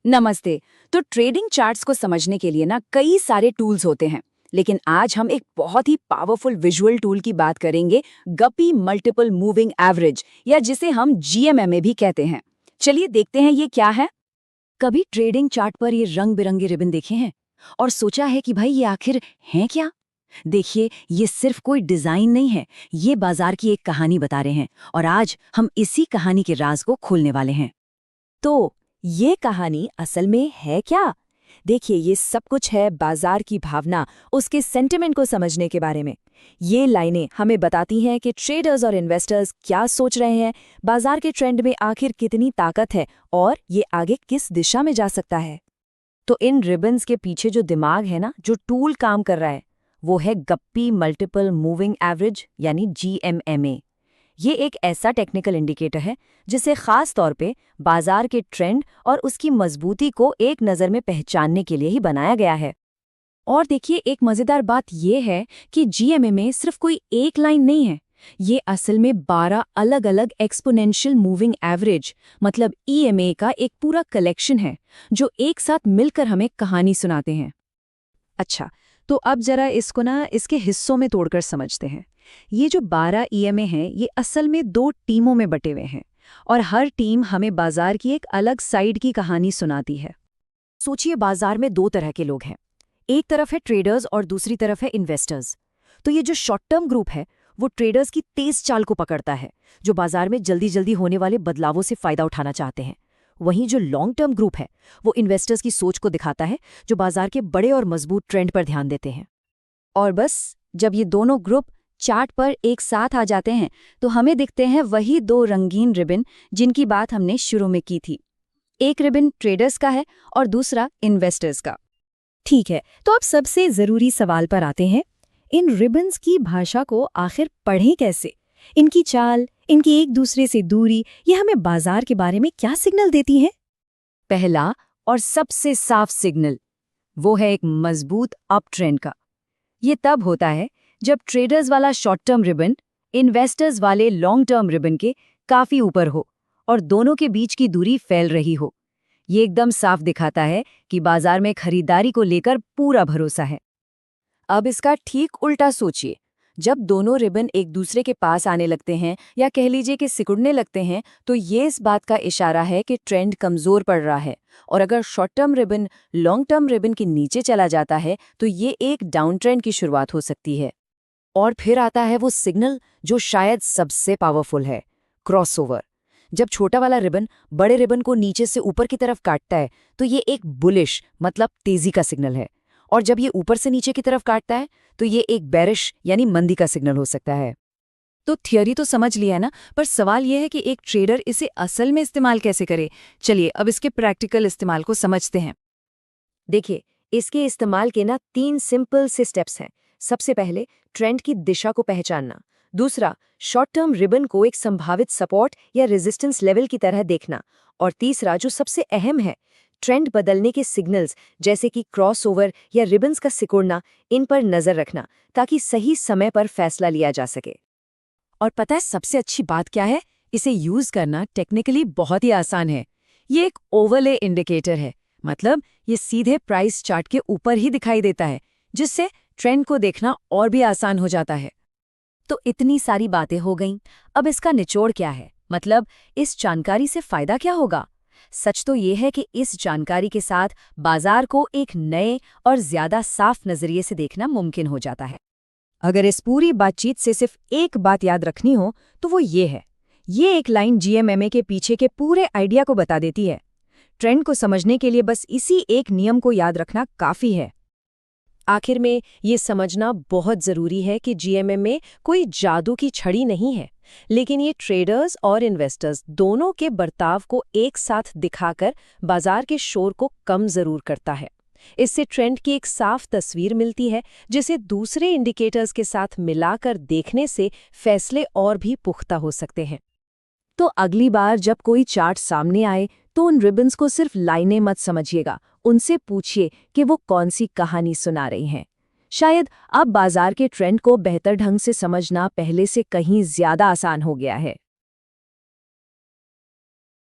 नमस्ते। तो trading charts को समझने के लिए ना कई सारे टूल्स होते हैं, लेकिन आज हम एक बहुत ही पावरफुल विजुअल टूल की बात करेंगे, गप्पी मल्टीपल मूविंग एवरेज, या जिसे हम जीएमएमए भी कहते हैं। चलिए देखते हैं ये क्या है। कभी ट्रेडिंग चार्ट पर ये रंग बिरंगे रिबन देखे हैं और सोचा है कि भाई ये आखिर हैं क्या? देखिए, ये सिर्फ कोई डिजाइन नहीं है, ये बाजार की एक कहानी बता रहे हैं और आज हम इसी कहानी के राज को खोलने वाले हैं। तो ये कहानी असल में है क्या? देखिए, ये सब कुछ है बाजार की भावना, उसके सेंटिमेंट को समझने के बारे में। ये लाइनें हमें बताती हैं कि ट्रेडर्स और इन्वेस्टर्स क्या सोच रहे हैं, बाजार के ट्रेंड में आखिर कितनी ताकत है और ये आगे किस दिशा में जा सकता है। तो इन रिबन्स के पीछे जो दिमाग है ना, जो टूल काम कर रहा है, वो है गप्पी मल्टीपल मूविंग एवरेज यानी जीएमएमए। ये एक ऐसा टेक्निकल इंडिकेटर है जिसे खास तौर पे बाजार के ट्रेंड और उसकी मजबूती को एक नज़र में पहचानने के लिए ही बनाया गया है। और देखिए, एक मज़ेदार बात यह है कि जीएमए सिर्फ कोई एक लाइन नहीं है, ये असल में 12 अलग अलग एक्सपोनेंशियल मूविंग एवरेज मतलब ईएमए का एक पूरा कलेक्शन है, जो एक साथ मिलकर हमें कहानी सुनाते हैं। अच्छा, तो अब जरा इसको ना इसके हिस्सों में तोड़कर समझते हैं। ये जो 12 ईएमए हैं, ये असल में 2 टीमों में बटे हुए हैं और हर टीम हमें बाजार की एक अलग साइड की कहानी सुनाती है। सोचिए, बाजार में 2 तरह के लोग हैं, एक तरफ है ट्रेडर्स और दूसरी तरफ है इन्वेस्टर्स। तो ये जो शॉर्ट टर्म ग्रुप है, वो ट्रेडर्स की तेज चाल को पकड़ता है, जो बाजार में जल्दी जल्दी होने वाले बदलावों से फायदा उठाना चाहते हैं। वहीं जो लॉन्ग टर्म ग्रुप है, वो इन्वेस्टर्स की सोच को दिखाता है, जो बाजार के बड़े और मजबूत ट्रेंड पर ध्यान देते हैं। और बस, जब ये दोनों ग्रुप चार्ट पर एक साथ आ जाते हैं तो हमें दिखते हैं वही 2 रंगीन रिबन जिनकी बात हमने शुरू में की थी। एक रिबन ट्रेडर्स का है और दूसरा इन्वेस्टर्स का। ठीक है, तो अब सबसे जरूरी सवाल पर आते हैं। इन रिबन्स की भाषा को आखिर पढ़ें कैसे? इनकी चाल, इनकी एक दूसरे से दूरी, ये हमें बाजार के बारे में क्या सिग्नल देती है? पहला और सबसे साफ सिग्नल वो है एक मजबूत अप ट्रेंड का। ये तब होता है जब ट्रेडर्स वाला शॉर्ट टर्म रिबन इन्वेस्टर्स वाले लॉन्ग टर्म रिबन के काफी ऊपर हो और दोनों के बीच की दूरी फैल रही हो। ये एकदम साफ दिखाता है कि बाजार में खरीदारी को लेकर पूरा भरोसा है। अब इसका ठीक उल्टा सोचिए, जब दोनों रिबन एक दूसरे के पास आने लगते हैं या कह लीजिए कि सिकुड़ने लगते हैं, तो ये इस बात का इशारा है कि ट्रेंड कमजोर पड़ रहा है। और अगर short term ribbon long term ribbon के नीचे चला जाता है तो ये एक डाउन ट्रेंड की शुरुआत हो सकती है। और फिर आता है वो सिग्नल जो शायद सबसे पावरफुल है, क्रॉसओवर। जब छोटा वाला रिबन बड़े रिबन को नीचे से ऊपर की तरफ काटता है तो ये एक बुलिश मतलब तेजी का सिग्नल है, और जब ये ऊपर से नीचे की तरफ काटता है तो ये एक बेरिश यानी मंदी का सिग्नल हो सकता है। तो थियोरी तो समझ लिया है ना, पर सवाल यह है कि एक ट्रेडर इसे असल में इस्तेमाल कैसे करे। चलिए अब इसके प्रैक्टिकल इस्तेमाल को समझते हैं। देखिए, इसके इस्तेमाल के ना 3 सिंपल से स्टेप्स हैं। सबसे पहले, ट्रेंड की दिशा को पहचानना। दूसरा, शॉर्ट टर्म रिबन को एक संभावित सपोर्ट या रेजिस्टेंस लेवल की तरह देखना। और तीसरा, जो सबसे अहम है, ट्रेंड बदलने के सिग्नल्स जैसे कि क्रॉसओवर या रिबन्स का सिकुड़ना, इन पर नजर रखना ताकि सही समय पर फैसला लिया जा सके। और पता है सबसे अच्छी बात क्या है? इसे यूज करना टेक्निकली बहुत ही आसान है। ये एक ओवरले इंडिकेटर है, मतलब ये सीधे प्राइस चार्ट के ऊपर ही दिखाई देता है, जिससे ट्रेंड को देखना और भी आसान हो जाता है। तो इतनी सारी बातें हो गईं, अब इसका निचोड़ क्या है? मतलब इस जानकारी से फायदा क्या होगा? सच तो ये है कि इस जानकारी के साथ बाजार को एक नए और ज्यादा साफ नजरिए से देखना मुमकिन हो जाता है। अगर इस पूरी बातचीत से सिर्फ एक बात याद रखनी हो तो वो ये है, ये एक लाइन जीएमएमए के पीछे के पूरे आइडिया को बता देती है। ट्रेंड को समझने के लिए बस इसी एक नियम को याद रखना काफी है। आखिर में ये समझना बहुत जरूरी है कि जीएमएमए कोई जादू की छड़ी नहीं है, लेकिन ये ट्रेडर्स और इन्वेस्टर्स दोनों के बर्ताव को एक साथ दिखाकर बाजार के शोर को कम जरूर करता है। इससे ट्रेंड की एक साफ तस्वीर मिलती है, जिसे दूसरे इंडिकेटर्स के साथ मिलाकर देखने से फैसले और भी पुख्ता हो सकते हैं। तो अगली बार जब कोई चार्ट सामने आए तो उन रिबन्स को सिर्फ लाइनें मत समझिएगा, उनसे पूछिए कि वो कौन सी कहानी सुना रही हैं। शायद अब बाजार के ट्रेंड को बेहतर ढंग से समझना पहले से कहीं ज्यादा आसान हो गया है।